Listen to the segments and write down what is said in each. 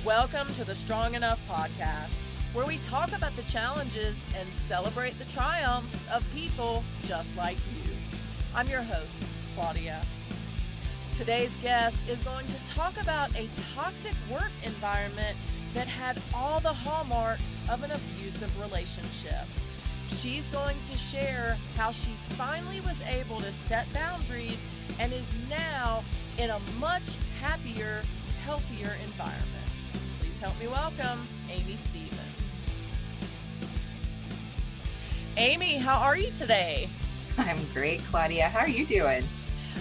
Welcome to the Strong Enough podcast, where we talk about the challenges and celebrate the triumphs of people just like you. I'm your host, Claudia. Today's guest is going to talk about a toxic work environment that had all the hallmarks of an abusive relationship. She's going to share how she finally was able to set boundaries and is now in a much happier, healthier environment. Please help me welcome Amy Stevens. Amy, how are you today? I'm great, Claudia. How are you doing?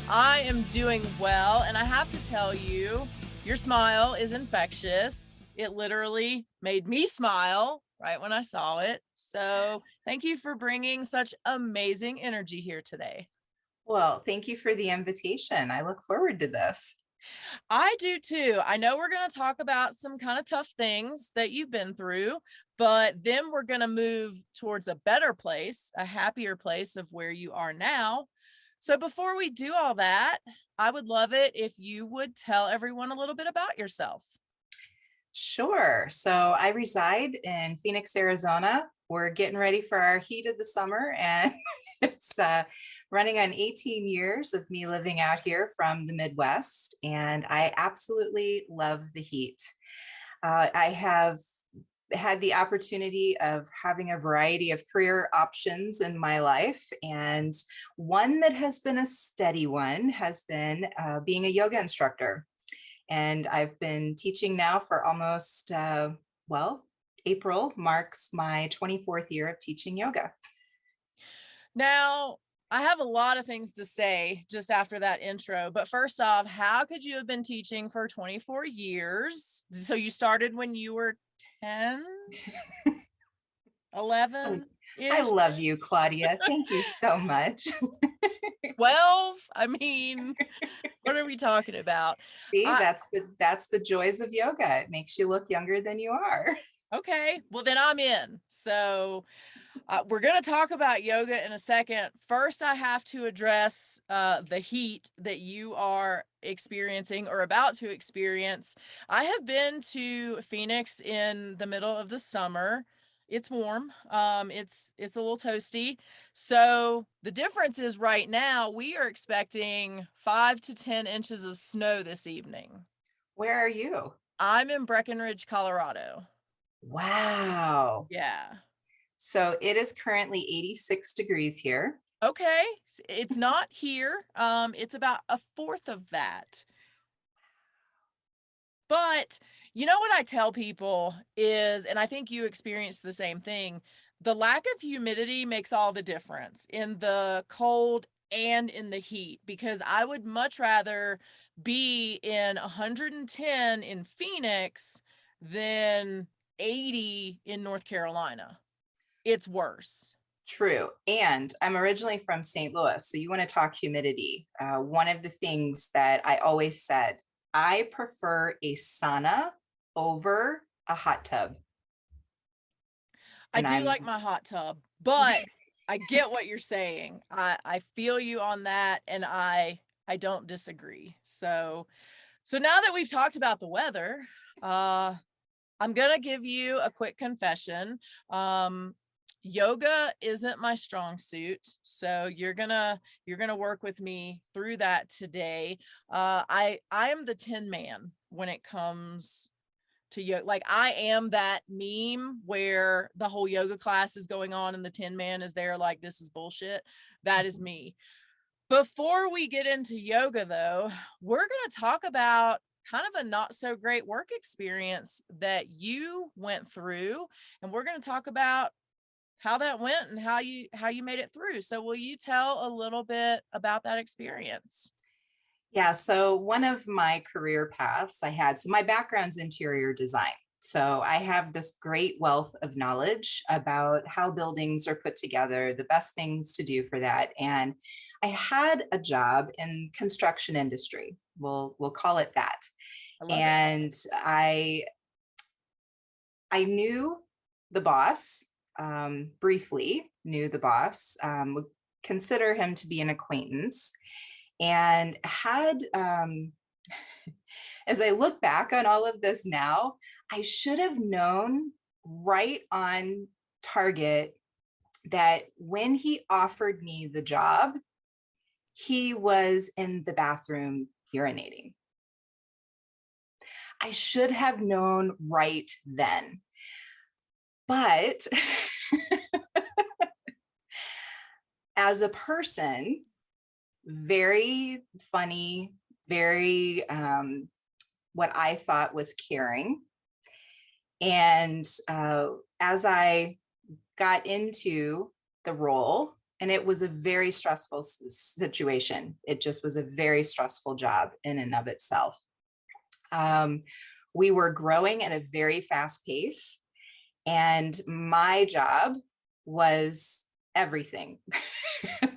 I am doing well, and I have to tell you, your smile is infectious. It literally made me smile right when I saw it. So thank you for bringing such amazing energy here today. Well, thank you for the invitation. I look forward to this. I do too. I know we're going to talk about some kind of tough things that you've been through, but then we're going to move towards a better place, a happier place of where you are now. So before we do all that, I would love it if you would tell everyone a little bit about yourself. Sure. So I reside in Phoenix, Arizona. We're getting ready for our heat of the summer, and it's running on 18 years of me living out here from the Midwest, and I absolutely love the heat. I have had the opportunity of having a variety of career options in my life, and one that has been a steady one has been being a yoga instructor. And I've been teaching now for almost, April marks my 24th year of teaching yoga. Now, I have a lot of things to say just after that intro, but first off, how could you have been teaching for 24 years? So you started when you were 10, 11? I love you, Claudia. Thank you so much. 12? I mean, what are we talking about? See, that's the joys of yoga. It makes you look younger than you are. Okay, well then I'm in. So we're going to talk about yoga in a second. First, I have to address the heat that you are experiencing or about to experience. I have been to Phoenix in the middle of the summer. It's warm. It's a little toasty. So the difference is right now we are expecting 5 to 10 inches of snow this evening. Where are you? I'm in Breckenridge, Colorado. Wow. Yeah. So it is currently 86 degrees here. Okay. It's not here. It's about a fourth of that. But you know what I tell people is, and I think you experience the same thing, the lack of humidity makes all the difference in the cold and in the heat, because I would much rather be in 110 in Phoenix than 80 in North Carolina. It's worse. True. And I'm originally from St. Louis. So you want to talk humidity. One of the things that I always said, I prefer a sauna over a hot tub. I do like my hot tub, but I get what you're saying. I feel you on that, and I don't disagree. So now that we've talked about the weather, I'm gonna give you a quick confession. Yoga isn't my strong suit, so you're gonna work with me through that today. I am the Tin Man when it comes to yoga. Like, I am that meme where the whole yoga class is going on and the Tin Man is there like, this is bullshit. That is me. Before we get into yoga though, we're going to talk about kind of a not so great work experience that you went through, and we're going to talk about how that went and how you made it through. So will you tell a little bit about that experience? Yeah, so one of my career paths so my background's interior design. So I have this great wealth of knowledge about how buildings are put together, the best things to do for that. And I had a job in construction industry. We'll call it that. I love And I knew the boss, briefly knew the boss, would consider him to be an acquaintance, and had As I look back on all of this now, I should have known right on target that when he offered me the job, he was in the bathroom urinating. I should have known right then. But as a person, very funny, very what I thought was caring. And as I got into the role, and it was a very stressful situation, it just was a very stressful job in and of itself. We were growing at a very fast pace, and my job was everything.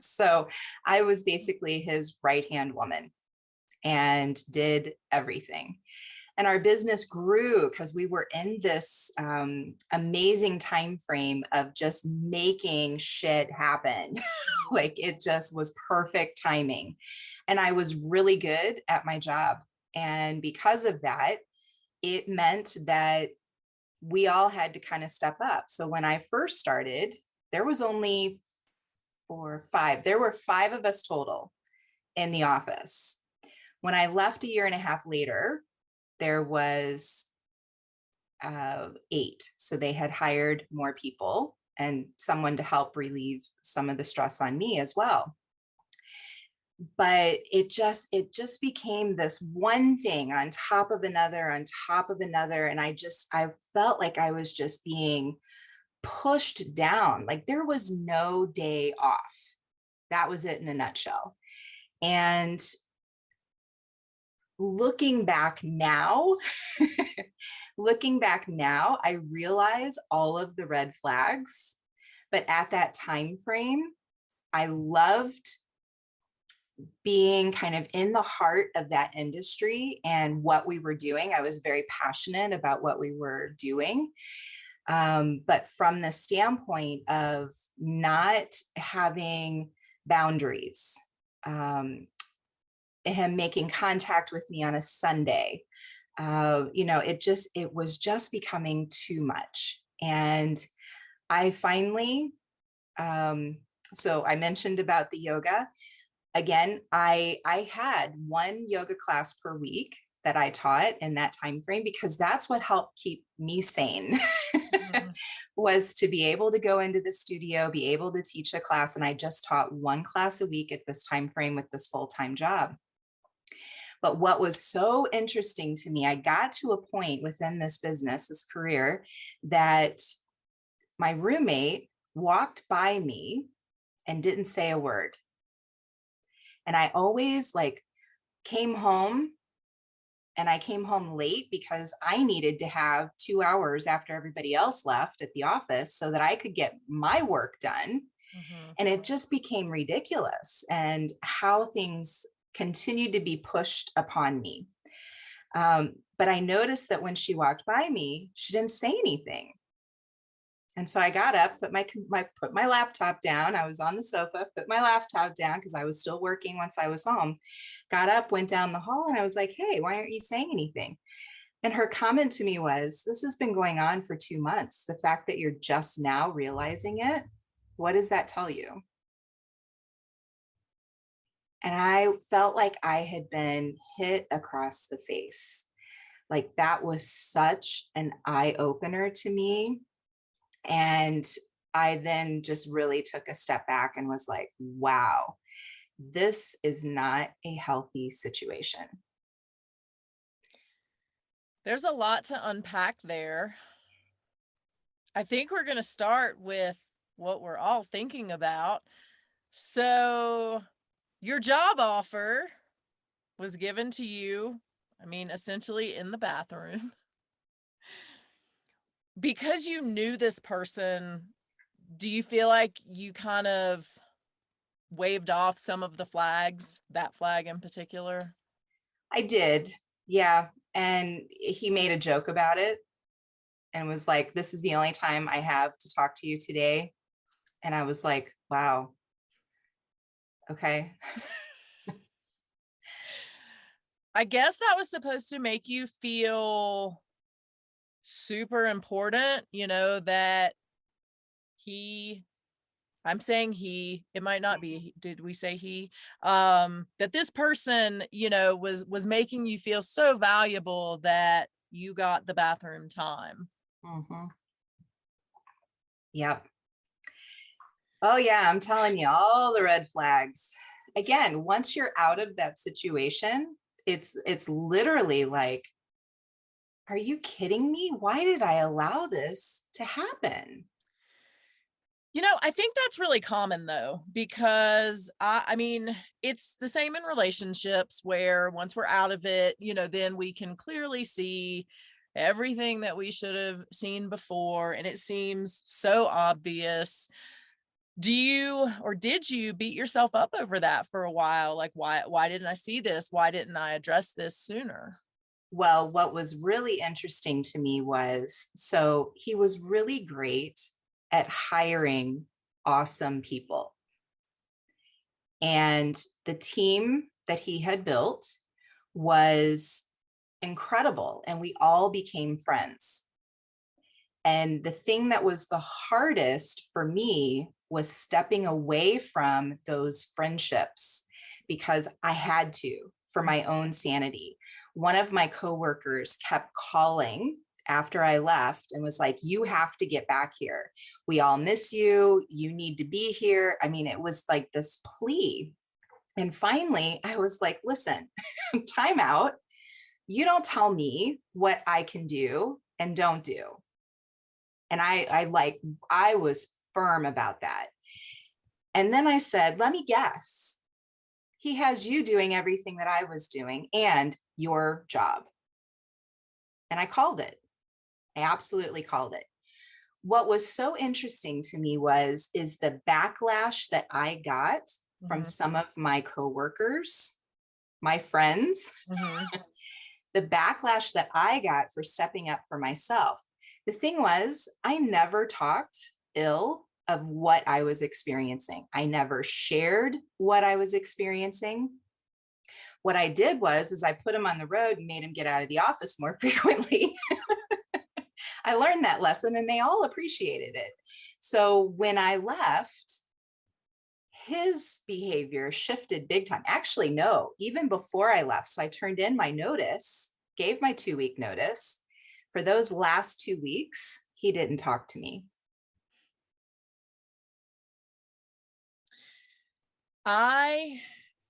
So I was basically his right-hand woman and did everything. And our business grew because we were in this amazing time frame of just making shit happen. Like it just was perfect timing. And I was really good at my job. And because of that, it meant that we all had to kind of step up. So when I first started, there was only there were 5 of us total in the office. When I left a year and a half later, there was 8. So they had hired more people and someone to help relieve some of the stress on me as well. But it just became this one thing on top of another, on top of another. And I felt like I was just being pushed down. Like there was no day off. That was it in a nutshell. And looking back now, I realize all of the red flags. But at that time frame, I loved being kind of in the heart of that industry and what we were doing. I was very passionate about what we were doing. But from the standpoint of not having boundaries, him making contact with me on a Sunday, it was just becoming too much. And I finally, so I mentioned about the yoga. Again, I had 1 yoga class per week that I taught in that time frame because that's what helped keep me sane. Mm-hmm. Was to be able to go into the studio, be able to teach a class. And I just taught 1 class a week at this time frame with this full-time job. But what was so interesting to me, I got to a point within this business, this career, that my roommate walked by me and didn't say a word. And I always came home, and I came home late because I needed to have 2 hours after everybody else left at the office so that I could get my work done. Mm-hmm. And it just became ridiculous, and how things continued to be pushed upon me. But I noticed that when she walked by me, she didn't say anything. And so I got up, put my laptop down. I was on the sofa, put my laptop down because I was still working once I was home. Got up, went down the hall, and I was like, "Hey, why aren't you saying anything?" And her comment to me was, "This has been going on for 2 months. The fact that you're just now realizing it, what does that tell you?" And I felt like I had been hit across the face. Like that was such an eye opener to me. And I then just really took a step back and was like, wow, this is not a healthy situation. There's a lot to unpack there. I think we're going to start with what we're all thinking about. So, your job offer was given to you, essentially in the bathroom. Because you knew this person, do you feel like you kind of waved off some of the flags, that flag in particular? I did. Yeah. And he made a joke about it and was like, "This is the only time I have to talk to you today." And I was like, wow. Okay. I guess that was supposed to make you feel super important, that he I'm saying he, it might not be, did we say he? That this person, was making you feel so valuable that you got the bathroom time. Mhm. Yep. Oh yeah, I'm telling you, all the red flags. Again, once you're out of that situation, it's literally like, are you kidding me? Why did I allow this to happen? I think that's really common though, because I mean, it's the same in relationships where once we're out of it, then we can clearly see everything that we should have seen before. And it seems so obvious. Do you or did you beat yourself up over that for a while? Like, why didn't I see this? Why didn't I address this sooner? Well, what was really interesting to me was, so he was really great at hiring awesome people. And the team that he had built was incredible. And we all became friends. And the thing that was the hardest for me was stepping away from those friendships because I had to for my own sanity. One of my coworkers kept calling after I left and was like, "You have to get back here. We all miss you. You need to be here." I mean, it was like this plea. And finally, I was like, "Listen, time out. You don't tell me what I can do and don't do." And I was firm about that. And then I said, "Let me guess. He has you doing everything that I was doing and your job." And I called it. I absolutely called it. What was so interesting to me is the backlash that I got from Hmm. some of my coworkers, my friends, Hmm. the backlash that I got for stepping up for myself. The thing was, I never talked ill of what I was experiencing. I never shared what I was experiencing. What I did is I put him on the road and made him get out of the office more frequently. I learned that lesson and they all appreciated it. So when I left, his behavior shifted big time. Actually, no, even before I left. So I turned in my notice, gave my 2-week notice. For those last 2 weeks, he didn't talk to me. I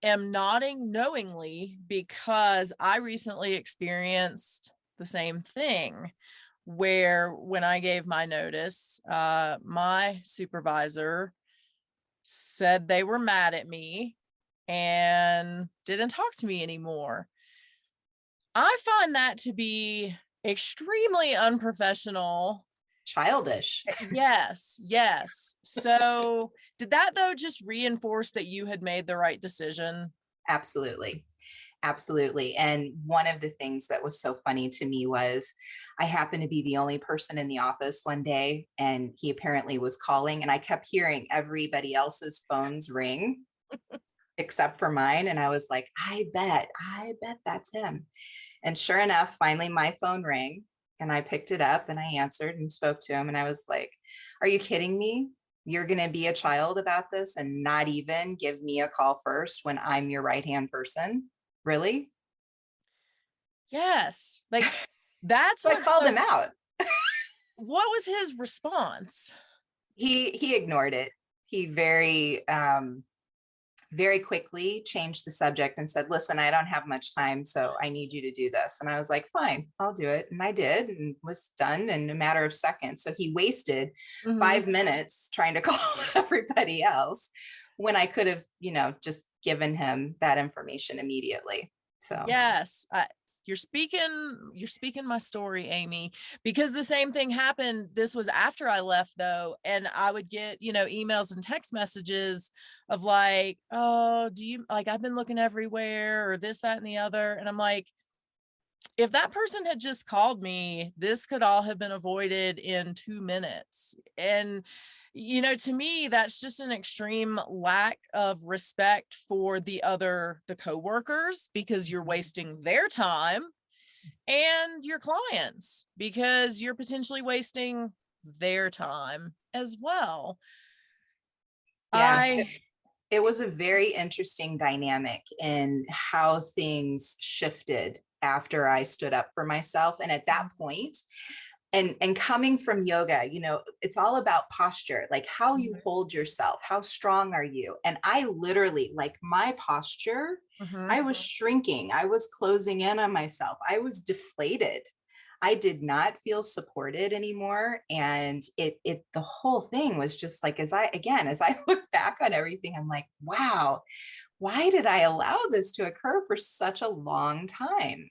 am nodding knowingly because I recently experienced the same thing where when I gave my notice, my supervisor said they were mad at me and didn't talk to me anymore. I find that to be extremely unprofessional. Childish. Yes, yes. So, did that though just reinforce that you had made the right decision? Absolutely. Absolutely. And one of the things that was so funny to me was I happened to be the only person in the office one day, and he apparently was calling, and I kept hearing everybody else's phones ring except for mine. And I was like, I bet that's him. And sure enough, finally my phone rang and I picked it up and I answered and spoke to him. And I was like, "Are you kidding me? You're going to be a child about this and not even give me a call first when I'm your right hand person? Really?" Yes. Like that's So I what's called so him out. what was his response? He ignored it. He very quickly changed the subject and said, "Listen, I don't have much time, so I need you to do this." And I was like, "Fine, I'll do it." And I did and was done in a matter of seconds. So he wasted Mhm. 5 minutes trying to call everybody else when I could have, just given him that information immediately. So Yes, you're speaking my story, Amy, because the same thing happened. This was after I left though, and I would get, emails and text messages of like, "Oh, do you like I've been looking everywhere or this, that, and the other." And I'm like, if that person had just called me, this could all have been avoided in 2 minutes. And To me, that's just an extreme lack of respect for the coworkers, because you're wasting their time, and your clients because you're potentially wasting their time as well. Yeah, I it was a very interesting dynamic in how things shifted after I stood up for myself. And at that point, and coming from yoga, it's all about posture, like how you hold yourself, how strong are you? And I literally, like, my posture, Mhm. I was shrinking, I was closing in on myself, I was deflated. I did not feel supported anymore. And the whole thing was just like, as I look back on everything, I'm like, wow, why did I allow this to occur for such a long time?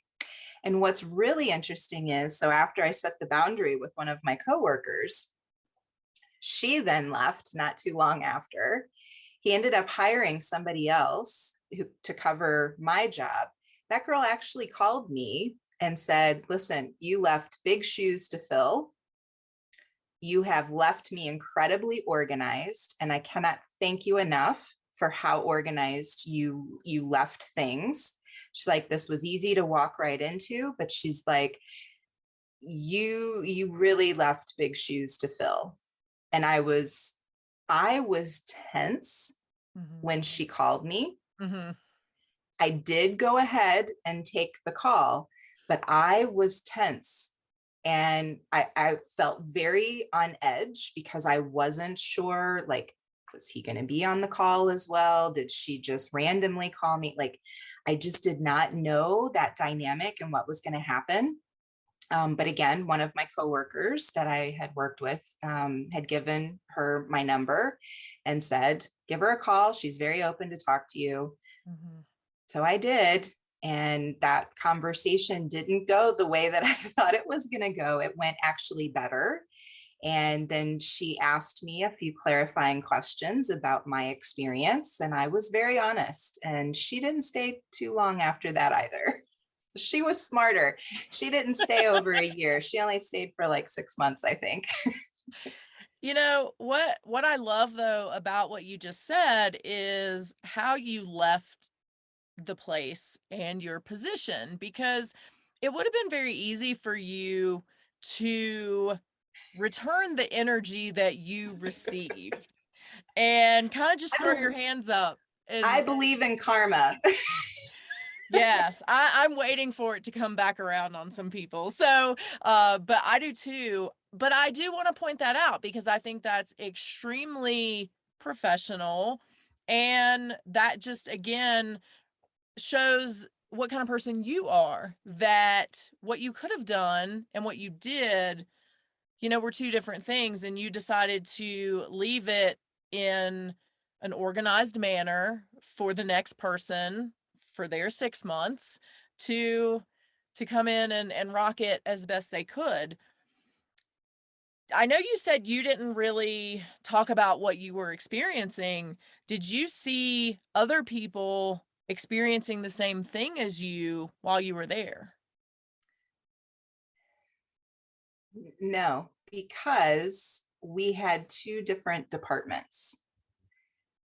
And what's really interesting is, so after I set the boundary with one of my coworkers, she then left not too long after. He ended up hiring somebody else to cover my job. That girl actually called me and said, listen, you left big shoes to fill. You have left me incredibly organized, and I cannot thank you enough for how organized you left things. She's like, this was easy to walk right into, but she's like, you really left big shoes to fill. And I was tense Mhm. when she called me. Mhm. I did go ahead and take the call, but I was tense, and I felt very on edge because I wasn't sure, like, was he going to be on the call as well? Did she just randomly call me? Like, I just did not know that dynamic and what was going to happen. But again, one of my coworkers that I had worked with had given her my number and said, give her a call. She's very open to talk to you. Mhm. So I did. And that conversation didn't go the way that I thought it was going to go. It went actually better. And then she asked me a few clarifying questions about my experience. And I was very honest. And she didn't stay too long after that either. She was smarter. She didn't stay over a year. She only stayed for like 6 months, I think. What I love though about what you just said is how you left the place and your position, because it would have been very easy for you to return the energy that you received and kind of just I, throw your bel hands up I and believe in karma. yes, I'm waiting for it to come back around on some people. So, but I do too. But I do want to point that out because I think that's extremely professional. And that just again shows what kind of person you are, that what you could have done and what you did, were two different things. And you decided to leave it in an organized manner for the next person for their 6 months to come in and rock it as best they could. I know you said you didn't really talk about what you were experiencing. Did you see other people experiencing the same thing as you while you were there? No, because we had two different departments.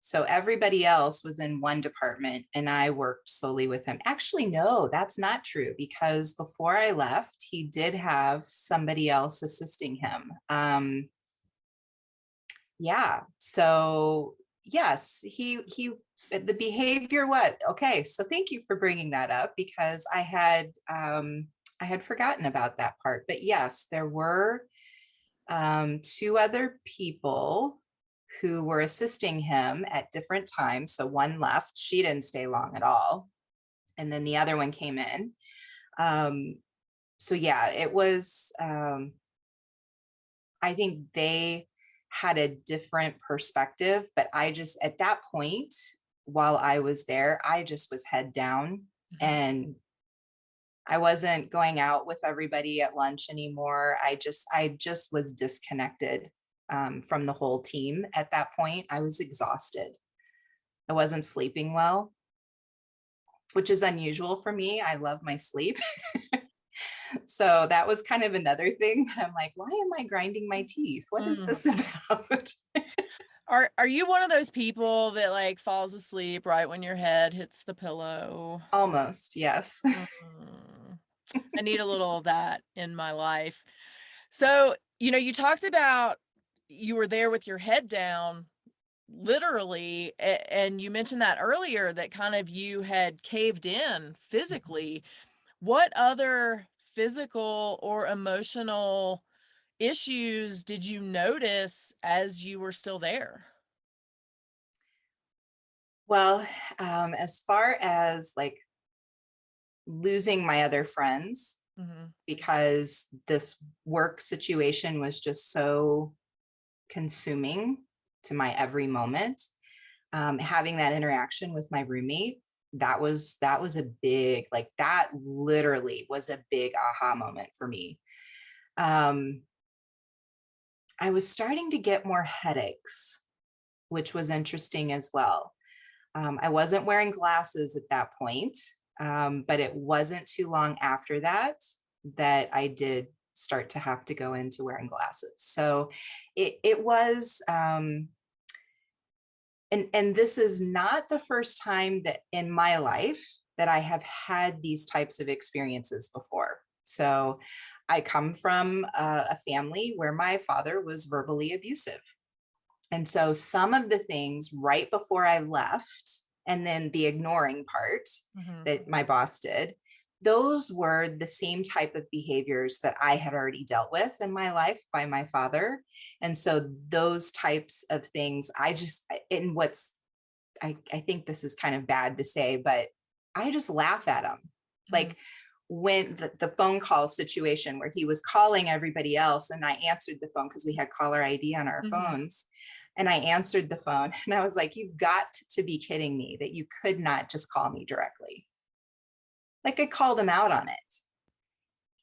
So everybody else was in one department and I worked solely with him. Actually, no, that's not true, because before I left, he did have somebody else assisting him. Yeah. So yes, the behavior, what? Okay. So thank you for bringing that up, because I had forgotten about that part. But yes, there were two other people who were assisting him at different times. So one left, she didn't stay long at all. And then the other one came in. Um, so yeah, it was, I think they had a different perspective, but I just, at that point, while I was there, I just was head down, Mhm. and I wasn't going out with everybody at lunch anymore. I just was disconnected from the whole team at that point. I was exhausted. I wasn't sleeping well, which is unusual for me. I love my sleep. So that was kind of another thing that I'm like, why am I grinding my teeth? What is Mm. this about? Are you one of those people that, like, falls asleep right when your head hits the pillow? Almost, yes. Mm. I need a little of that in my life. So, you talked about you were there with your head down, literally, and you mentioned that earlier that kind of you had caved in physically. What other physical or emotional issues did you notice as you were still there? Well, as far as like losing my other friends, Mhm. because this work situation was just so consuming to my every moment, having that interaction with my roommate, that was a big, like, that literally was a big aha moment for me. um I was starting to get more headaches, which was interesting as well. I wasn't wearing glasses at that point, but it wasn't too long after that that I did start to have to go into wearing glasses. So it was, and this is not the first time that in my life that I have had these types of experiences before. So I come from a family where my father was verbally abusive. And so some of the things right before I left, and then the ignoring part Mhm. that my boss did, those were the same type of behaviors that I had already dealt with in my life by my father. And so those types of things, and I think this is kind of bad to say, but I just laugh at him. Mhm. Like when the phone call situation where he was calling everybody else and I answered the phone because we had caller ID on our Mhm. phones. And I answered the phone and I was like, you've got to be kidding me that you could not just call me directly. Like I called him out on it.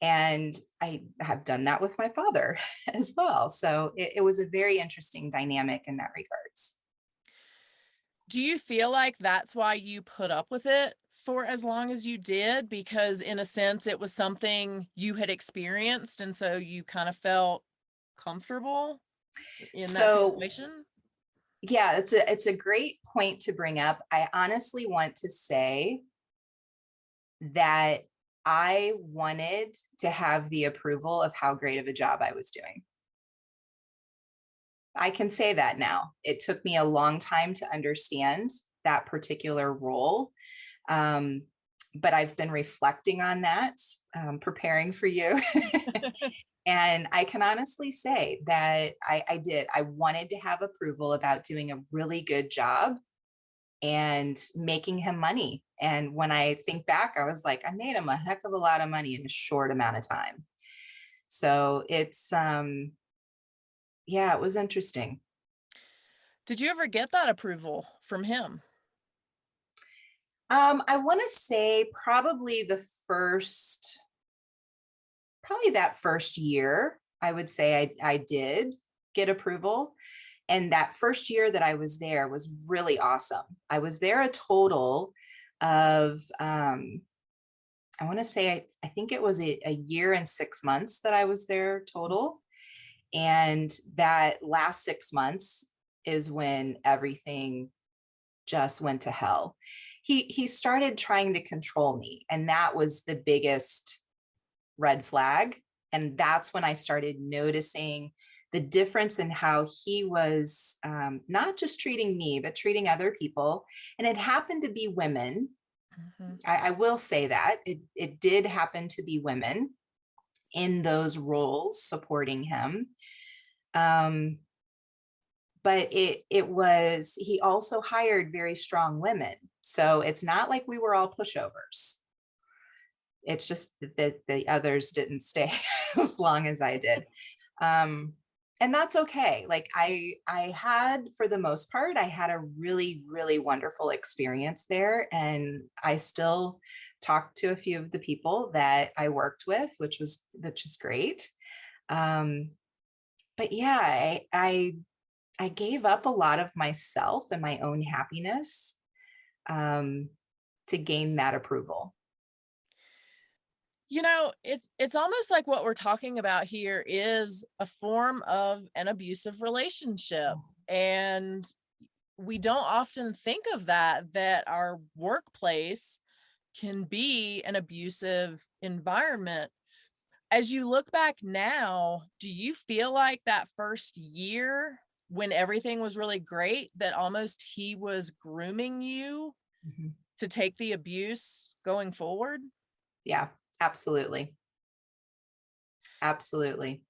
And I have done that with my father as well. So it was a very interesting dynamic in that regards. Do you feel like that's why you put up with it for as long as you did? Because in a sense, it was something you had experienced, and so you kind of felt comfortable in that So situation? yeah, it's a great point to bring up. I honestly want to say that I wanted to have the approval of how great of a job I was doing. I can say that now. It took me a long time to understand that particular role. Um, but I've been reflecting on that, preparing for you. And I can honestly say that I did. I wanted to have approval about doing a really good job and making him money. And when I think back, I was like, I made him a heck of a lot of money in a short amount of time. So it's yeah, it was interesting. Did you ever get that approval from him? I want to say probably probably that first year, I would say I did get approval. And that first year that I was there was really awesome. I was there a total of I want to say I think it was a year and 6 months that I was there total. And that last 6 months is when everything just went to hell. He started trying to control me, and that was the biggest red flag. And that's when I started noticing the difference in how he was, not just treating me, but treating other people. And it happened to be women. Mhm. I will say that it did happen to be women in those roles supporting him. Um, but he also hired very strong women. So it's not like we were all pushovers. It's just that the others didn't stay as long as I did. Um, and that's okay. Like I had, for the most part, I had a really, really wonderful experience there. And I still talked to a few of the people that I worked with, which is great. Um, but yeah, I gave up a lot of myself and my own happiness, um, to gain that approval. It's almost like what we're talking about here is a form of an abusive relationship. And we don't often think of that our workplace can be an abusive environment. As you look back now, do you feel like that first year when everything was really great, that almost he was grooming you Mhm. to take the abuse going forward? Yeah, absolutely. Absolutely.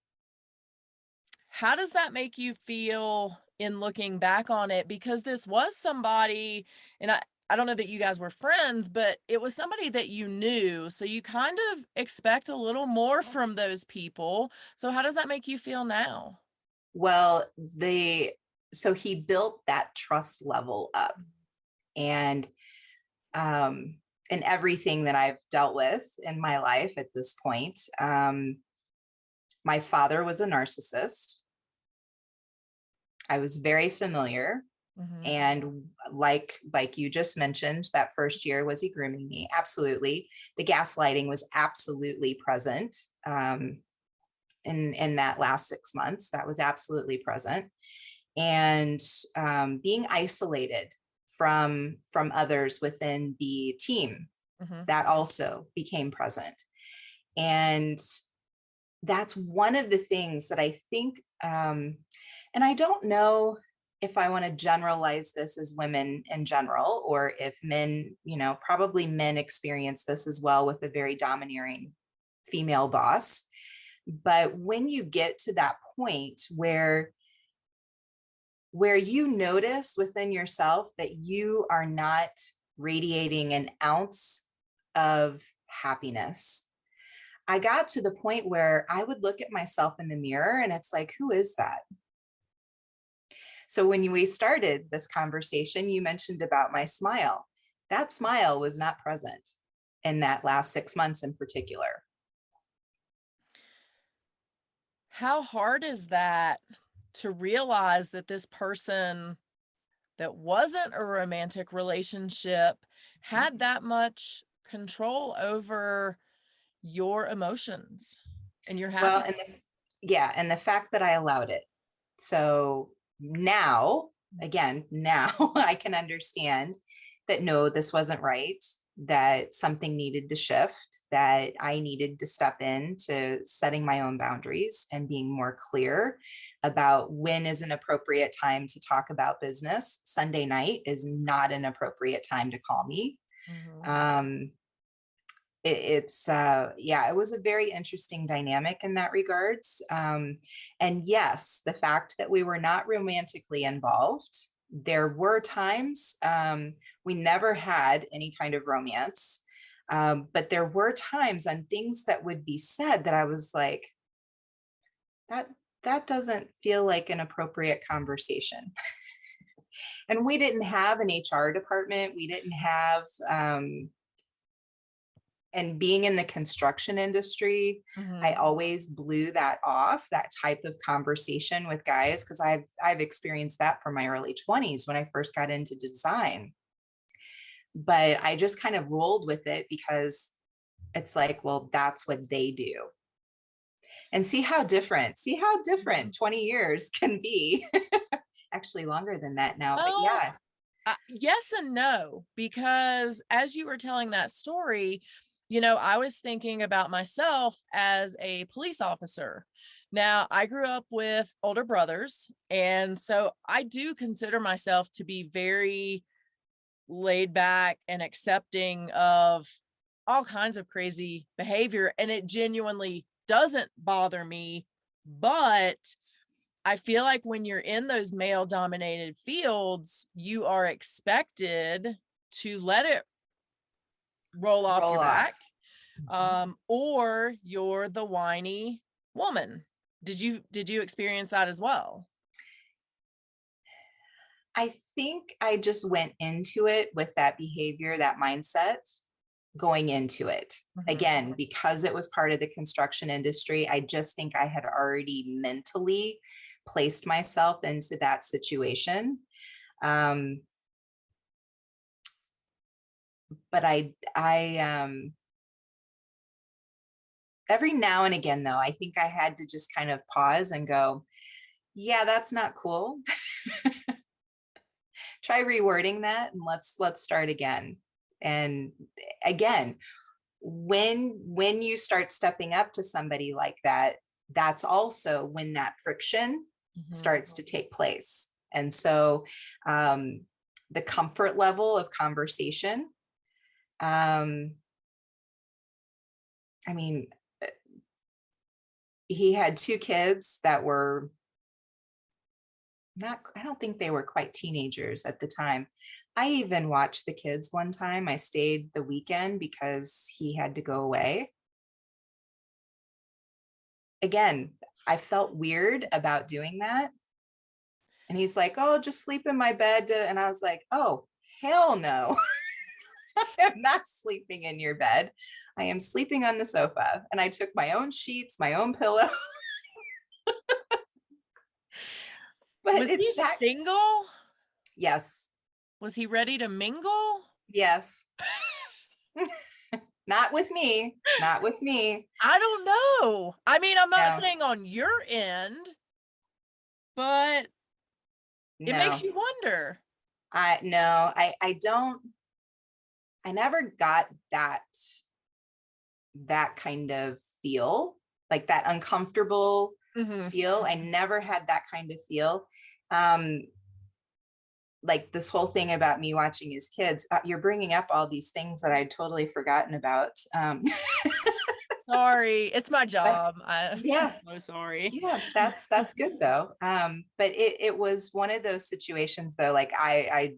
How does that make you feel in looking back on it? Because this was somebody, and I don't know that you guys were friends, but it was somebody that you knew. So you kind of expect a little more from those people. So how does that make you feel now? Well, so he built that trust level up, and um in everything that I've dealt with in my life at this point, my father was a narcissist. I was very familiar. Mhm. And like you just mentioned, that first year, was he grooming me? Absolutely. The gaslighting was absolutely present. In that last 6 months, that was absolutely present. And being isolated from others within the team, Mhm. that also became present. And that's one of the things that I think, and I don't know if I want to generalize this as women in general, or if men, probably men experience this as well with a very domineering female boss. But when you get to that point where you notice within yourself that you are not radiating an ounce of happiness, I got to the point where I would look at myself in the mirror and it's like, who is that? So when we started this conversation, you mentioned about my smile. That smile was not present in that last 6 months in particular. How hard is that to realize that this person that wasn't a romantic relationship had that much control over your emotions and your Well, happiness? yeah, and the fact that I allowed it. So now, again, now I can understand that no, this wasn't right, that something needed to shift, that I needed to step into setting my own boundaries and being more clear about when is an appropriate time to talk about business. Sunday night is not an appropriate time to call me. Mhm. Um, it's yeah, it was a very interesting dynamic in that regards. And yes, the fact that we were not romantically involved, there were times, we never had any kind of romance, but there were times on things that would be said that I was like, that that doesn't feel like an appropriate conversation. And we didn't have an HR department, we didn't have, and being in the construction industry, I Mhm. always blew that off, that type of conversation with guys, because I've experienced that from my early 20s when I first got into design. But I just kind of rolled with it because it's like, well, that's what they do. And see how Mhm. different 20 years can be. Actually longer than that now, but Well, yeah. yes and no, because as you were telling that story, I was thinking about myself as a police officer. Now, I grew up with older brothers, and so I do consider myself to be very laid back and accepting of all kinds of crazy behavior, and it genuinely doesn't bother me. But I feel like when you're in those male dominated fields, you are expected to let it roll off Roll your back, off. Mhm. or you're the whiny woman. Did you experience that as well? I think I just went into it with that behavior, that mindset going into it. Mhm. Again, because it was part of the construction industry, I just think I had already mentally placed myself into that situation. Um, but Every now and again, though, I think I had to just kind of pause and go, yeah, that's not cool. Try rewording that and let's start again. And again, when you start stepping up to somebody like that, that's also when that friction starts to take place. And so the comfort level of conversation, I mean, he had two kids that were not, I don't think they were quite teenagers at the time. I even watched the kids one time. I stayed the weekend because he had to go away. Again, I felt weird about doing that. And he's like, oh, just sleep in my bed. And I was like, oh, hell no. I'm not sleeping in your bed. I am sleeping on the sofa. And I took my own sheets, my own pillow. But Was it's he that. single? Yes. Was he ready to mingle? Yes. Not with me. Not with me. I don't know. I mean, I'm not No, saying on your end, but it makes no. you wonder. I don't, I never got that kind of feel, like that uncomfortable feel. I never had that kind of feel. Like this whole thing about me watching his kids, you're bringing up all these things that I'd totally forgotten about. Sorry, it's my But job. yeah, I'm so sorry. yeah, that's good though. But it was one of those situations though, like I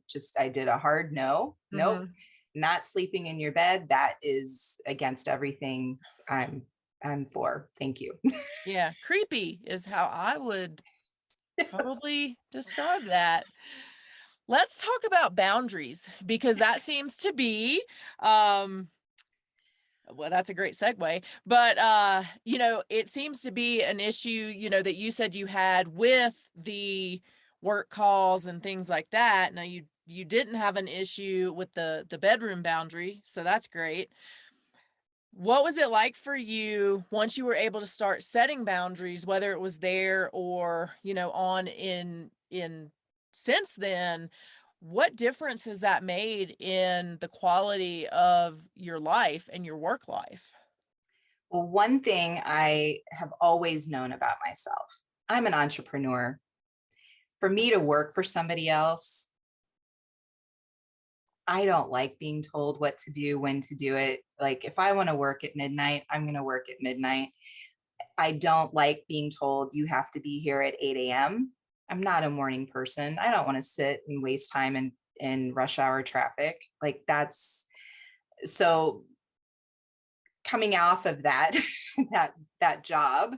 did a hard no. Nope, Mhm. not sleeping in your bed. That is against everything I'm for. Thank you. Yeah, creepy is how I would Yes. probably describe that. Let's talk about boundaries because that seems to be, um well, that's a great segue, but, it seems to be an issue, that you said you had with the work calls and things like that. Now you didn't have an issue with the bedroom boundary, so that's great. What was it like for you once you were able to start setting boundaries, whether it was there or, on in since then? What difference has that made in the quality of your life and your work life? Well, one thing I have always known about myself, I'm an entrepreneur. For me to work for somebody else, I don't like being told what to do, when to do it. Like if I want to work at midnight, I'm going to work at midnight. I don't like being told you have to be here at 8 a.m. I'm not a morning person. I don't want to sit and waste time in rush hour traffic. Like that's so coming off of that, that job,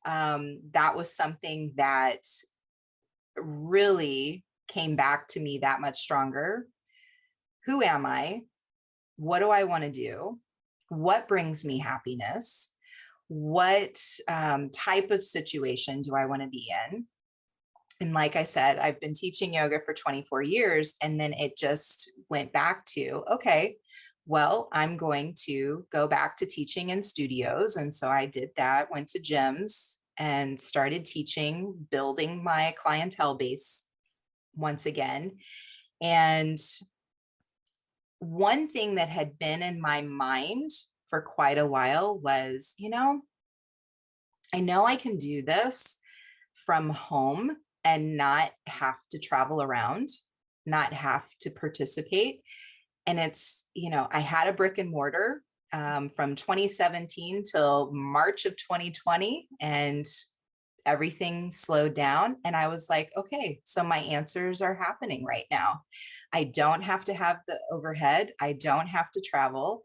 that was something that really came back to me that much stronger. Who am I? What do I want to do? What brings me happiness? What type of situation do I want to be in? And like I said, I've been teaching yoga for 24 years, and then it just went back to, okay, well, I'm going to go back to teaching in studios. And so I did that, went to gyms and started teaching, building my clientele base once again. And one thing that had been in my mind for quite a while was, I know I can do this from home and not have to travel around, not have to participate. And it's, I had a brick and mortar from 2017 till March of 2020, and everything slowed down. And I was like, okay, so my answers are happening right now. I don't have to have the overhead. I don't have to travel.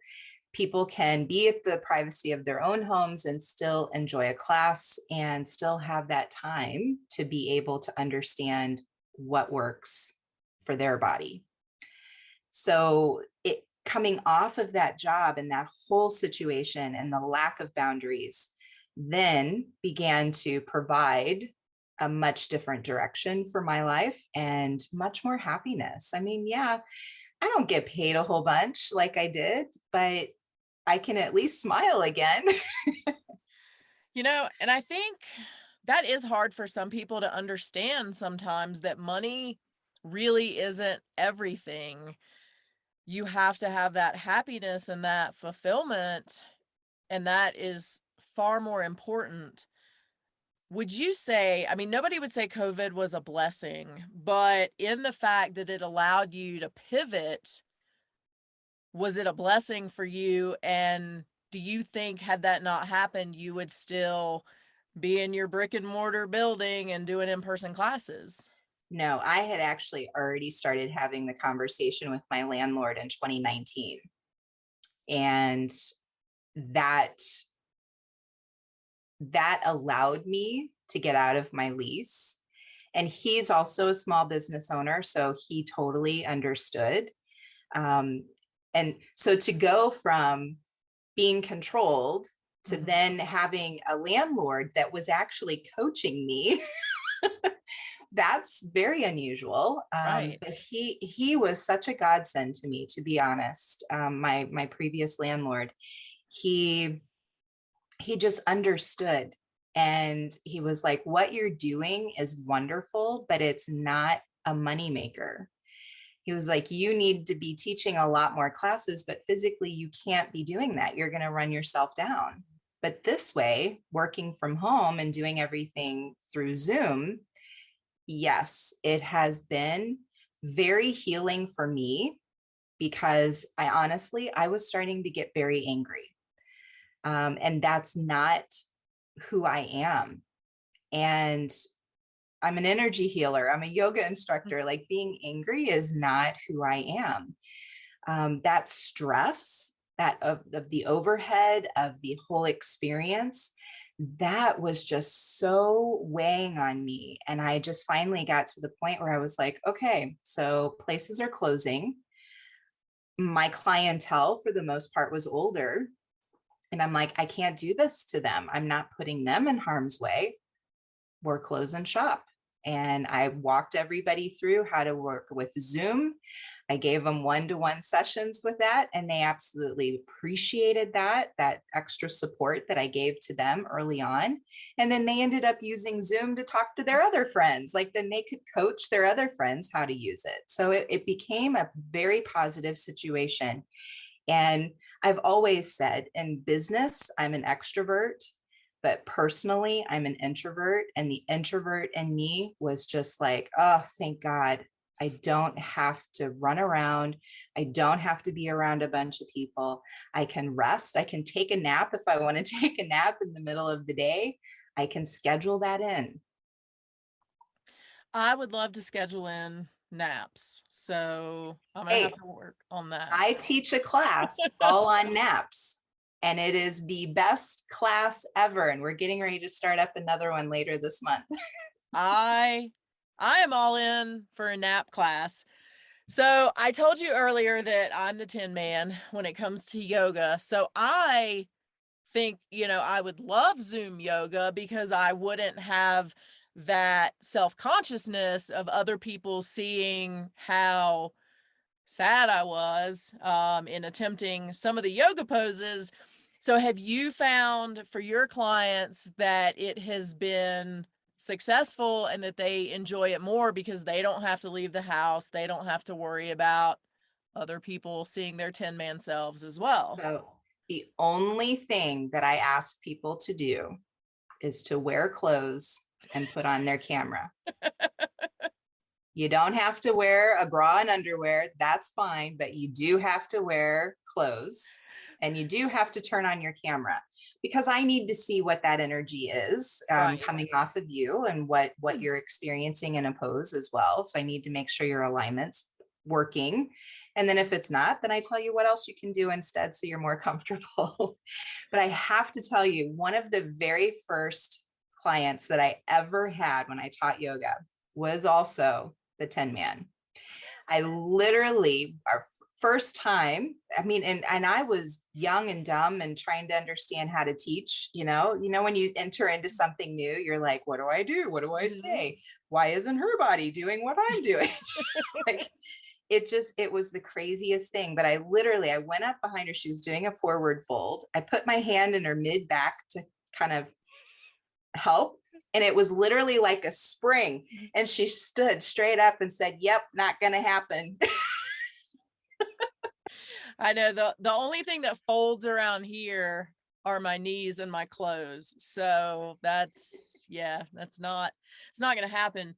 People can be at the privacy of their own homes and still enjoy a class and still have that time to be able to understand what works for their body. So it coming off of that job and that whole situation and the lack of boundaries then began to provide a much different direction for my life and much more happiness. I mean, yeah, I don't get paid a whole bunch like I did, but I can at least smile again. And I think that is hard for some people to understand sometimes, that money really isn't everything. You have to have that happiness and that fulfillment, and that is far more important. Would you say, I mean, nobody would say COVID was a blessing, but in the fact that it allowed you to pivot, was it a blessing for you? And do you think, had that not happened, you would still be in your brick and mortar building and doing in-person classes? No, I had actually already started having the conversation with my landlord in 2019. And that that allowed me to get out of my lease. And he's also a small business owner, so he totally understood. Um, and so to go from being controlled to Mhm. then having a landlord that was actually coaching me, that's very unusual. Right. But he was such a godsend to me, to be honest. My previous landlord, he he just understood, and he was like, what you're doing is wonderful, but it's not a moneymaker. He was like, you need to be teaching a lot more classes, but physically you can't be doing that. You're going to run yourself down. But this way, working from home and doing everything through Zoom, yes, it has been very healing for me, because I was starting to get very angry. And that's not who I am. And I'm an energy healer, I'm a yoga instructor. Like, being angry is not who I am. That stress, that of the overhead of the whole experience, that was just so weighing on me. And I just finally got to the point where I was like, okay, so places are closing. My clientele, for the most part, was older. And I'm like, I can't do this to them. I'm not putting them in harm's way. We're closing shop. And I walked everybody through how to work with Zoom. I gave them one-to-one sessions with that, and they absolutely appreciated that extra support that I gave to them early on. And then they ended up using Zoom to talk to their other friends. Like, then they could coach their other friends how to use it. So it became a very positive situation. And I've always said, in business, I'm an extrovert, but personally, I'm an introvert. And the introvert in me was just like, oh, thank God. I don't have to run around. I don't have to be around a bunch of people. I can rest. I can take a nap if I want to take a nap in the middle of the day. I can schedule that in. I would love to schedule in naps, so I'm gonna have Hey, to work on that. I teach a class all on naps, and it is the best class ever. And we're getting ready to start up another one later this month. I I am all in for a nap class. So I told you earlier that I'm the tin man when it comes to yoga. So I think, I would love Zoom yoga because I wouldn't have that self-consciousness of other people seeing how sad I was in attempting some of the yoga poses. So, have you found for your clients that it has been successful and that they enjoy it more because they don't have to leave the house? They don't have to worry about other people seeing their 10-man selves as well. So the only thing that I ask people to do is to wear clothes and put on their camera. You don't have to wear a bra and underwear. That's fine. But you do have to wear clothes, and you do have to turn on your camera, because I need to see what that energy is Right. coming off of you, and what you're experiencing in a pose as well. So I need to make sure your alignment's working. And then if it's not, then I tell you what else you can do instead so you're more comfortable. But I have to tell you, one of the very first clients that I ever had when I taught yoga was also the 10 man. I literally, our first time, I mean, and I was young and dumb and trying to understand how to teach, when you enter into something new, you're like, what do I do? What do I Mhm. say? Why isn't her body doing what I'm doing? Like, it was the craziest thing. But I went up behind her. She was doing a forward fold. I put my hand in her mid back to kind of help. And it was literally like a spring. And she stood straight up and said, yep, not going to happen. I know the only thing that folds around here are my knees and my clothes. So that's yeah, that's not it's not gonna happen.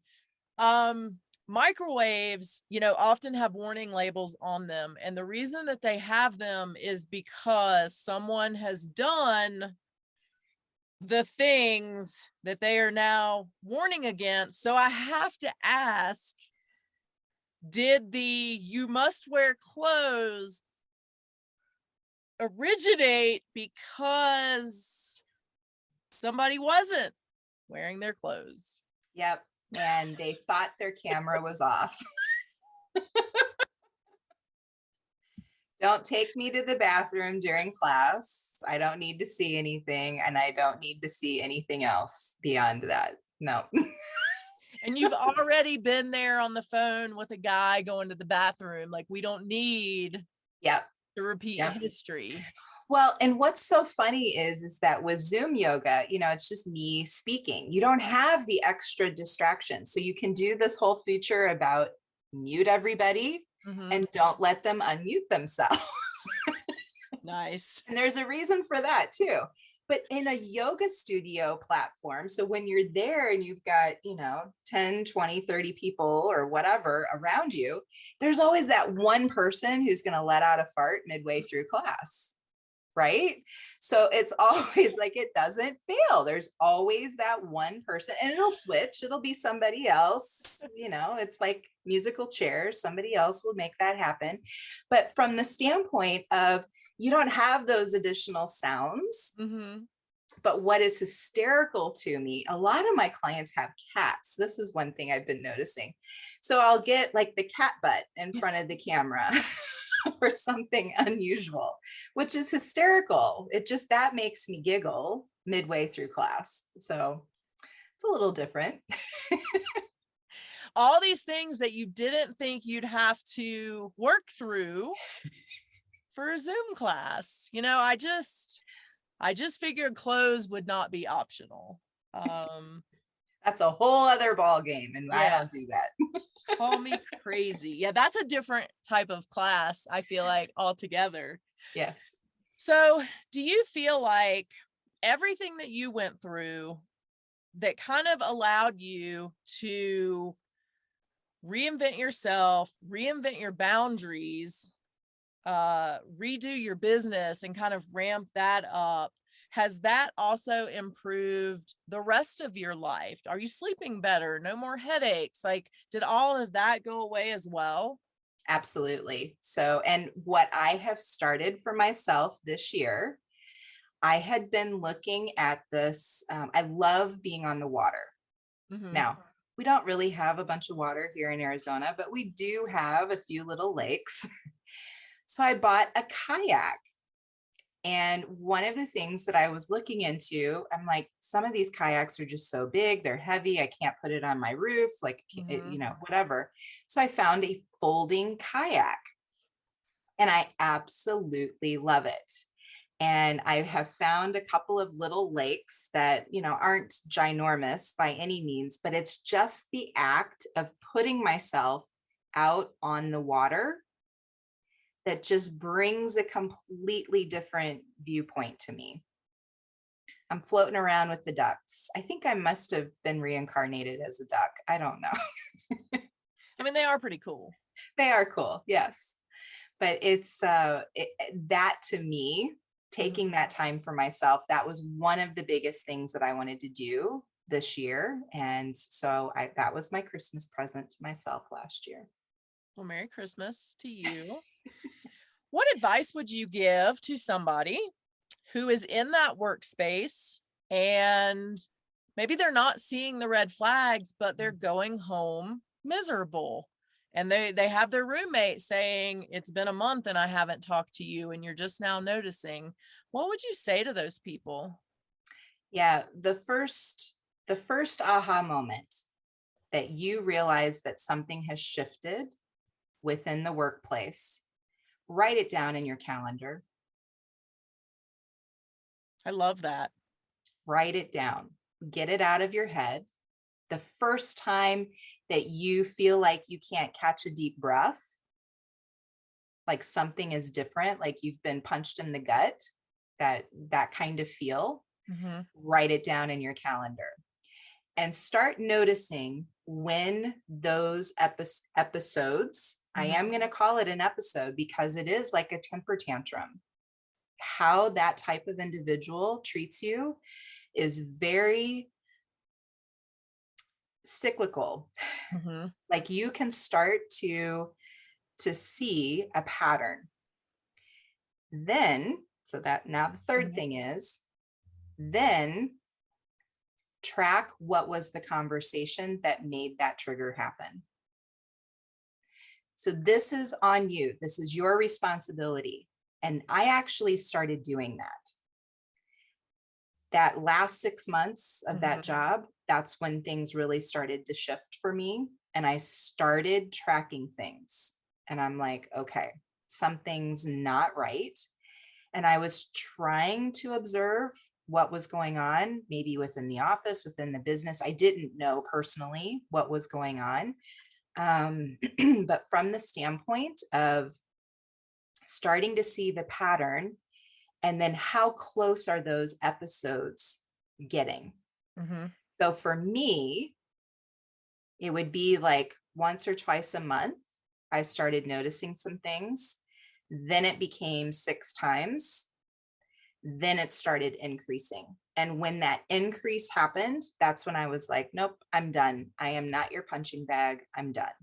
Microwaves, often have warning labels on them. And the reason that they have them is because someone has done the things that they are now warning against. So I have to ask, did the you must wear clothes originate because somebody wasn't wearing their clothes? Yep. And they thought their camera was off. Don't take me to the bathroom during class. I don't need to see anything, and I don't need to see anything else beyond that. No. And you've already been there on the phone with a guy going to the bathroom. Like, we don't need Yep. to repeat Yep. history. Well, and what's so funny is that with Zoom yoga, it's just me speaking. You don't have the extra distraction. So you can do this whole feature about mute everybody and don't let them unmute themselves. Nice. And there's a reason for that too. But in a yoga studio platform, so when you're there and you've got, 10, 20, 30 people or whatever around you, there's always that one person who's going to let out a fart midway through class. Right? So it's always like, it doesn't fail. There's always that one person, and it'll switch. It'll be somebody else. It's like musical chairs. Somebody else will make that happen. But from the standpoint of, you don't have those additional sounds. But what is hysterical to me, a lot of my clients have cats. This is one thing I've been noticing. So I'll get like the cat butt in front of the camera or something unusual, which is hysterical. That makes me giggle midway through class. So it's a little different. All these things that you didn't think you'd have to work through for a Zoom class. I just figured clothes would not be optional. That's a whole other ball game, and yeah. I don't do that. Call me crazy. Yeah, that's a different type of class, I feel like, altogether. Yes. So do you feel like everything that you went through that kind of allowed you to reinvent yourself, reinvent your boundaries, redo your business and kind of ramp that up, has that also improved the rest of your life? Are you sleeping better? No more headaches? Like, did all of that go away as well? Absolutely. So, and what I have started for myself this year, I had been looking at this. I love being on the water. Now, we don't really have a bunch of water here in Arizona, but we do have a few little lakes. So I bought a kayak. And one of the things that I was looking into, I'm like, some of these kayaks are just so big, they're heavy. I can't put it on my roof, like, whatever. So I found a folding kayak and I absolutely love it. And I have found a couple of little lakes that, aren't ginormous by any means, but it's just the act of putting myself out on the water that just brings a completely different viewpoint to me. I'm floating around with the ducks. I think I must have been reincarnated as a duck. I don't know. I mean, they are pretty cool. They are cool, yes. But it's that to me, taking that time for myself, that was one of the biggest things that I wanted to do this year. And so that was my Christmas present to myself last year. Well, Merry Christmas to you. What advice would you give to somebody who is in that workspace and maybe they're not seeing the red flags, but they're going home miserable? And they have their roommate saying, it's been a month and I haven't talked to you and you're just now noticing. What would you say to those people? Yeah, the first aha moment that you realize that something has shifted within the workplace, write it down in your calendar. I love that. Write it down. get it out of your head. The first time that you feel like you can't catch a deep breath, like something is different, like you've been punched in the gut, that kind of feel, Mhm. write it down in your calendar and start noticing when those episodes, I Mhm. am going to call it an episode because it is like a temper tantrum. How that type of individual treats you is very cyclical. Mhm. Like you can start to see a pattern. Then, so that now the third Mhm. thing is, then track what was the conversation that made that trigger happen. So this is on you. This is your responsibility. And I actually started doing that. That last 6 months of that Mhm. job, that's when things really started to shift for me. And I started tracking things. And I'm like, okay, something's not right. And I was trying to observe what was going on, maybe within the office, within the business. I didn't know personally what was going on. But from the standpoint of starting to see the pattern, and then how close are those episodes getting? Mhm. So for me, it would be like once or twice a month, I started noticing some things. Then it became 6 times. Then it started increasing. And when that increase happened, that's when I was like, nope, I'm done. I am not your punching bag. I'm done.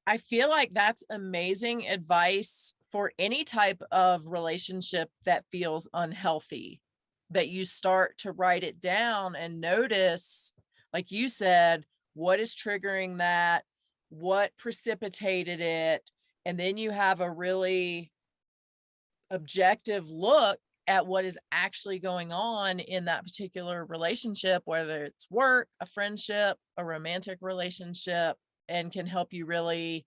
I feel like that's amazing advice for any type of relationship that feels unhealthy, that you start to write it down and notice, like you said, what is triggering that, what precipitated it, and then you have a really objective look at what is actually going on in that particular relationship, whether it's work, a friendship, a romantic relationship, and can help you really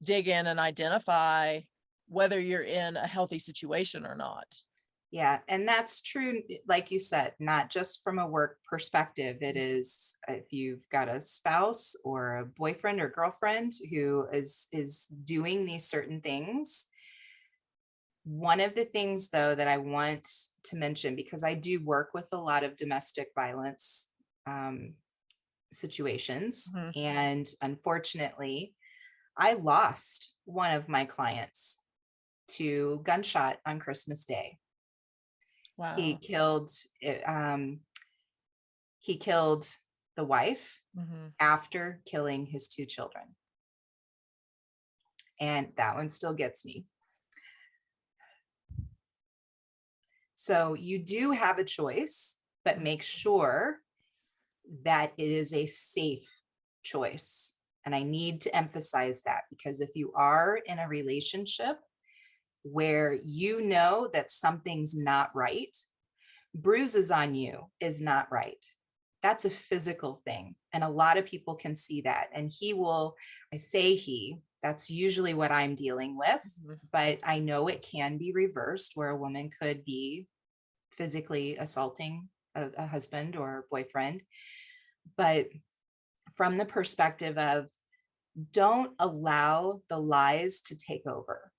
dig in and identify whether you're in a healthy situation or not. Yeah, and that's true, like you said, not just from a work perspective. It is if you've got a spouse or a boyfriend or girlfriend who is doing these certain things. One of the things though that I want to mention, because I do work with a lot of domestic violence um, situations, Mhm. and unfortunately, I lost one of my clients to gunshot on Christmas Day. He Wow. killed um, he killed the wife Mhm. after killing his 2 children. And that one still gets me. So you do have a choice, but Mhm. make sure that it is a safe choice. And I need to emphasize that because if you are in a relationship where you know that something's not right, bruises on you is not right. That's a physical thing. And a lot of people can see that. And he will, I say he, that's usually what I'm dealing with. Mhm. But I know it can be reversed where a woman could be physically assaulting a husband or boyfriend. But from the perspective of don't allow the lies to take over.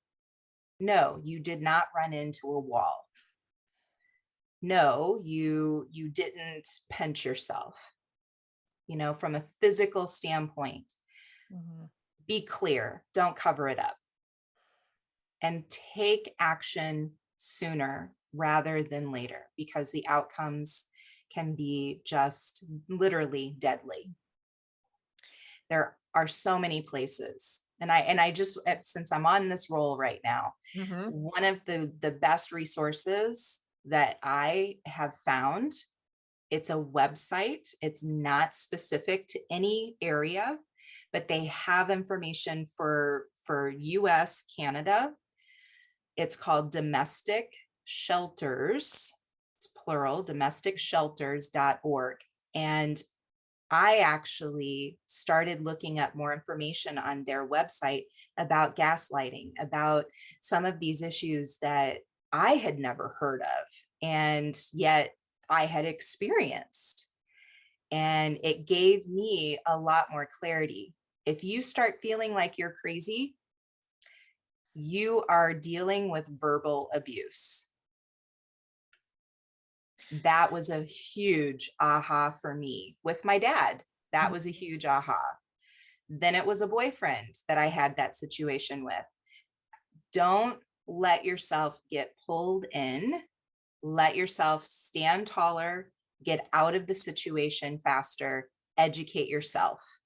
No, you did not run into a wall. No, you didn't pinch yourself. From a physical standpoint, Mhm. be clear, don't cover it up, and take action sooner rather than later because the outcomes can be just literally deadly. There are so many places. And I just since I'm on this role right now, Mhm. one of the best resources that I have found, it's a website. It's not specific to any area, but they have information for US, Canada. It's called Domestic Shelters. It's plural, domesticshelters.org. And I actually started looking up more information on their website about gaslighting, about some of these issues that I had never heard of. And yet I had experienced. And it gave me a lot more clarity. If you start feeling like you're crazy, you are dealing with verbal abuse. That was a huge aha for me with my dad. That was a huge aha. Then it was a boyfriend that I had that situation with. Don't let yourself get pulled in. Let yourself stand taller, get out of the situation faster, educate yourself.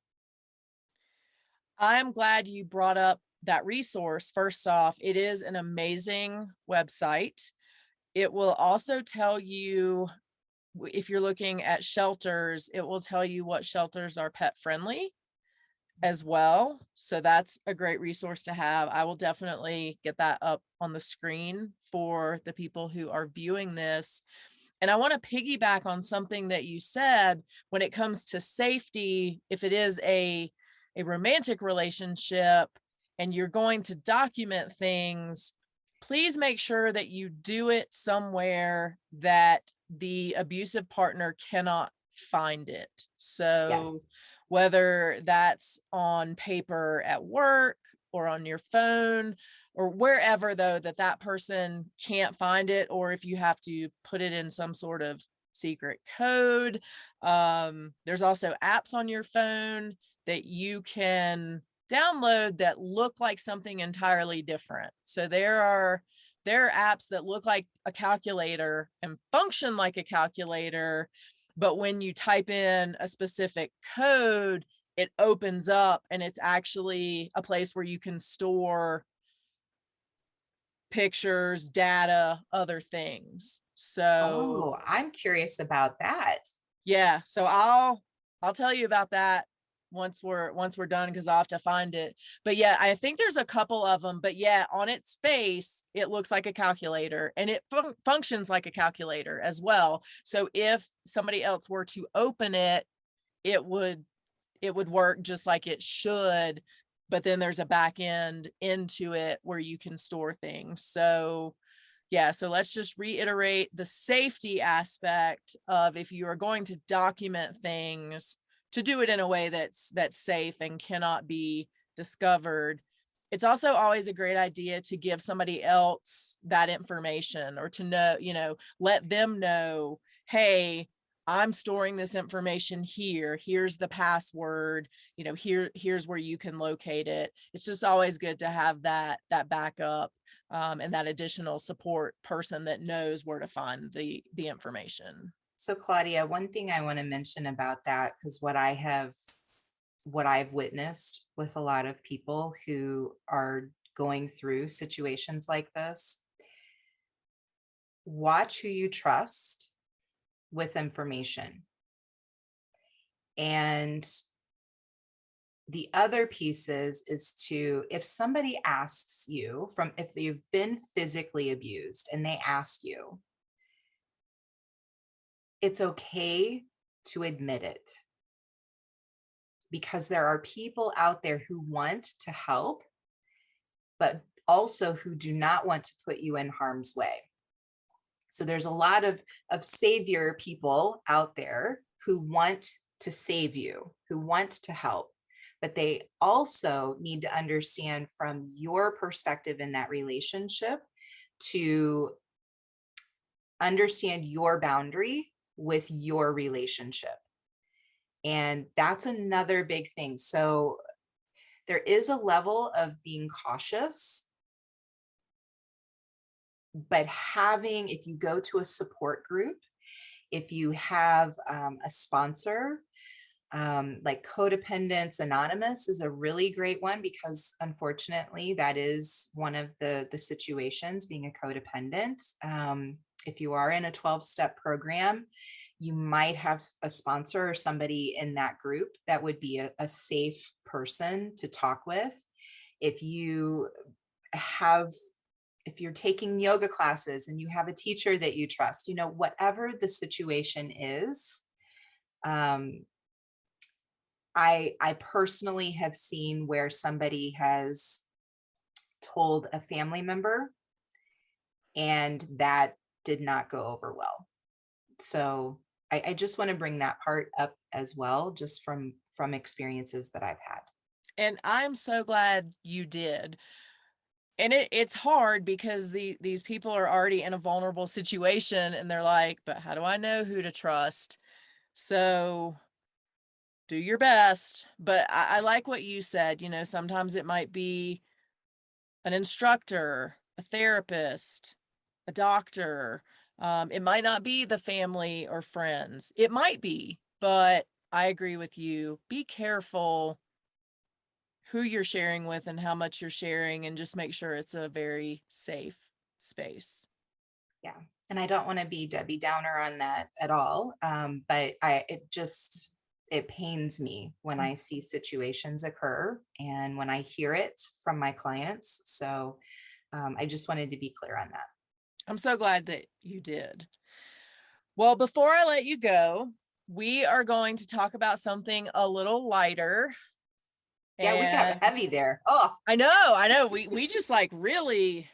I'm glad you brought up that resource. First off, it is an amazing website. It will also tell you if you're looking at shelters, it will tell you what shelters are pet friendly as well. So that's a great resource to have. I will definitely get that up on the screen for the people who are viewing this. And I want to piggyback on something that you said when it comes to safety. If it is a romantic relationship and you're going to document things, please make sure that you do it somewhere that the abusive partner cannot find it. So Yes. whether that's on paper at work or on your phone or wherever, though, that person can't find it, or if you have to put it in some sort of secret code. There's also apps on your phone that you can download that look like something entirely different. So there are apps that look like a calculator and function like a calculator, but when you type in a specific code, it opens up and it's actually a place where you can store pictures, data, other things. So Oh, I'm curious about that. yeah, so I'll tell you about that once we're done, because I'll have to find it. But yeah, I think there's a couple of them. But yeah, on its face, it looks like a calculator, and it functions like a calculator as well. So if somebody else were to open it, it would work just like it should. But then there's a back end into it where you can store things. So yeah, so let's just reiterate the safety aspect of, if you are going to document things, to do it in a way that's safe and cannot be discovered. It's also always a great idea to give somebody else that information, or to know, let them know, hey, I'm storing this information here. Here's the password, here's where you can locate it. It's just always good to have that backup, and that additional support person that knows where to find the information. So Claudia, one thing I want to mention about that, because what I've witnessed with a lot of people who are going through situations like this, watch who you trust with information. And the other pieces is to, if somebody asks you, if you've been physically abused and they ask you, it's okay to admit it, because there are people out there who want to help, but also who do not want to put you in harm's way. So there's a lot of savior people out there who want to save you, who want to help, but they also need to understand from your perspective in that relationship, to understand your boundary with your relationship. And that's another big thing. So there is a level of being cautious, but if you go to a support group, if you have a sponsor, like Codependence Anonymous is a really great one, because unfortunately that is one of the situations, being a codependent. If you are in a 12-step program, you might have a sponsor or somebody in that group that would be a safe person to talk with. If you're taking yoga classes and you have a teacher that you trust, whatever the situation is. I personally have seen where somebody has told a family member, and that did not go over well. So I just want to bring that part up as well, just from experiences that I've had. And I'm so glad you did. And it's hard because these people are already in a vulnerable situation and they're like, but how do I know who to trust? So do your best. But I like what you said. Sometimes it might be an instructor, a therapist, a doctor. It might not be the family or friends. It might be, but I agree with you. Be careful who you're sharing with and how much you're sharing, and just make sure it's a very safe space. Yeah. And I don't want to be Debbie Downer on that at all. But it pains me when I see situations occur and when I hear it from my clients. So I just wanted to be clear on that. I'm so glad that you did. Well, before I let you go, we are going to talk about something a little lighter. Yeah, we got And heavy there. Oh, I know. We just like let's really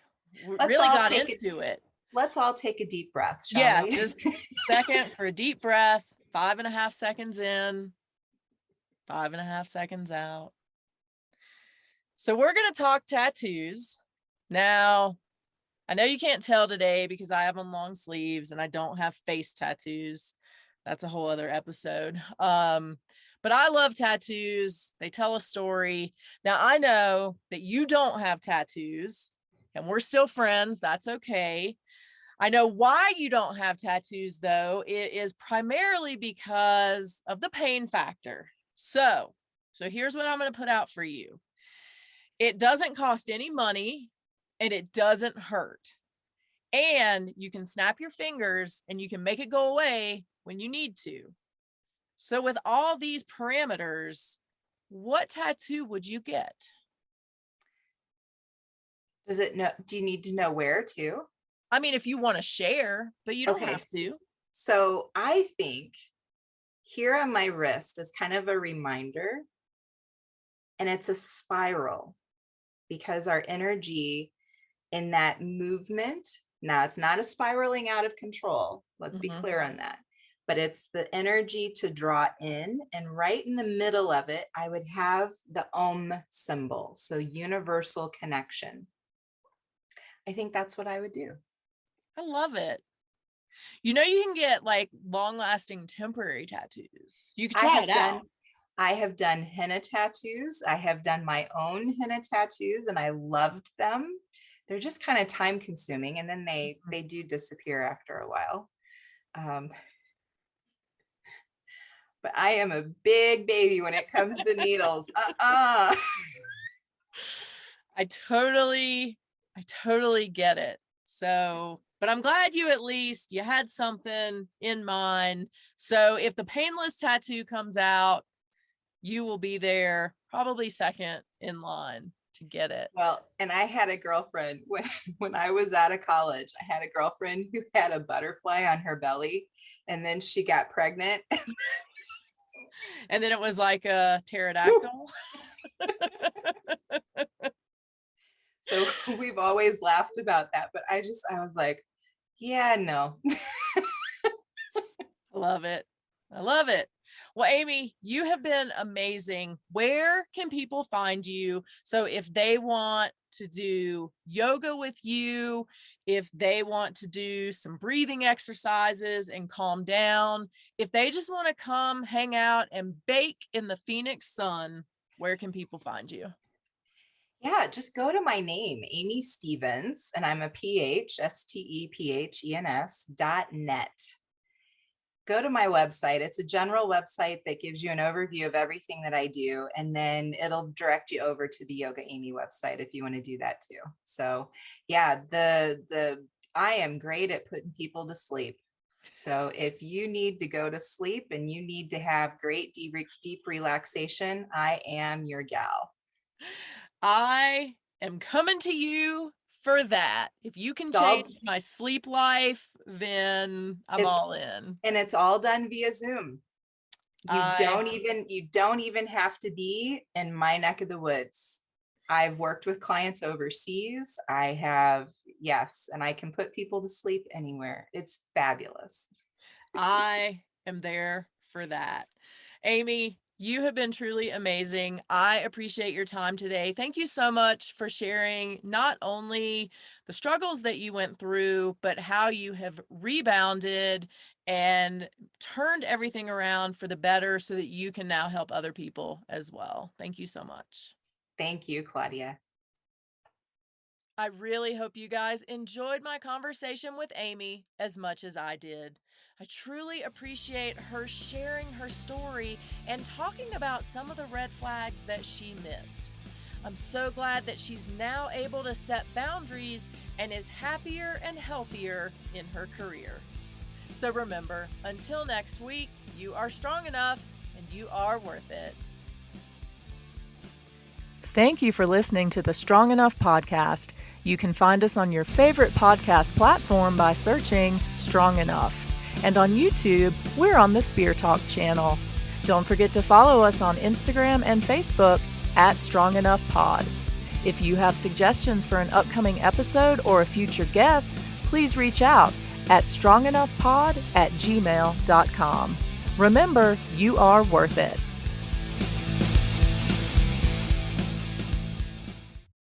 all got take it. into it. Let's all take a deep breath, shall Yeah, we? just second for a deep breath, 5.5 seconds in, 5.5 seconds out. So we're going to talk tattoos. Now, I know you can't tell today because I have on long sleeves and I don't have face tattoos. That's a whole other episode. But I love tattoos. They tell a story. Now, I know that you don't have tattoos and we're still friends. That's okay. I know why you don't have tattoos, though. It is primarily because of the pain factor. So here's what I'm going to put out for you. It doesn't cost any money and it doesn't hurt. And you can snap your fingers and you can make it go away when you need to. So with all these parameters, what tattoo would you get? Do you need to know where to? I mean, if you want to share, but you don't Okay. have to. So I think here on my wrist is kind of a reminder, and it's a spiral because our energy in that movement, now it's not a spiraling out of control. Let's be Mm-hmm. clear on that. But it's the energy to draw in. And right in the middle of it, I would have the symbol. So universal connection. I think that's what I would do. I love it. You can get like long lasting temporary tattoos. You could I try have it out. done I have done henna tattoos. I have done my own henna tattoos and I loved them. They're just kind of time consuming and then they do disappear after a while. Um, but I am a big baby when it comes to needles. I totally get it. So, but I'm glad you had something in mind. So if the painless tattoo comes out, you will be there probably second in line to get it. Well, and I had a girlfriend when I was out of college. I had a girlfriend who had a butterfly on her belly, and then she got pregnant. And then it was like a pterodactyl. So we've always laughed about that, but I was like, yeah, no. I love it. I love it. Well, Amy, you have been amazing. Where can people find you? So if they want to do yoga with you, if they want to do some breathing exercises and calm down, if they just want to come hang out and bake in the Phoenix sun, where can people find you? Yeah, just go to my name, Amy Stevens, and I'm a STEPHENS.net. Go to my website. It's a general website that gives you an overview of everything that I do, and then it'll direct you over to the Yoga Amy website if you want to do that too. So yeah, I am great at putting people to sleep. So if you need to go to sleep and you need to have great deep relaxation, I am your gal. I am coming to you for that. If you can It's all change my sleep life, then I'm it's all in. and it's all done via Zoom. I You don't even have to be in my neck of the woods. I've worked with clients overseas. Yes, and I can put people to sleep anywhere. It's fabulous. I am there for that. Amy, you have been truly amazing. I appreciate your time today. Thank you so much for sharing not only the struggles that you went through, but how you have rebounded and turned everything around for the better so that you can now help other people as well. Thank you so much. Thank you, Claudia. I really hope you guys enjoyed my conversation with Amy as much as I did. I truly appreciate her sharing her story and talking about some of the red flags that she missed. I'm so glad that she's now able to set boundaries and is happier and healthier in her career. So remember, until next week, you are strong enough and you are worth it. Thank you for listening to the Strong Enough podcast. You can find us on your favorite podcast platform by searching Strong Enough. And on YouTube, we're on the Spear Talk channel. Don't forget to follow us on Instagram and Facebook at Strong Enough Pod. If you have suggestions for an upcoming episode or a future guest, please reach out at strongenoughpod@gmail.com. Remember, you are worth it.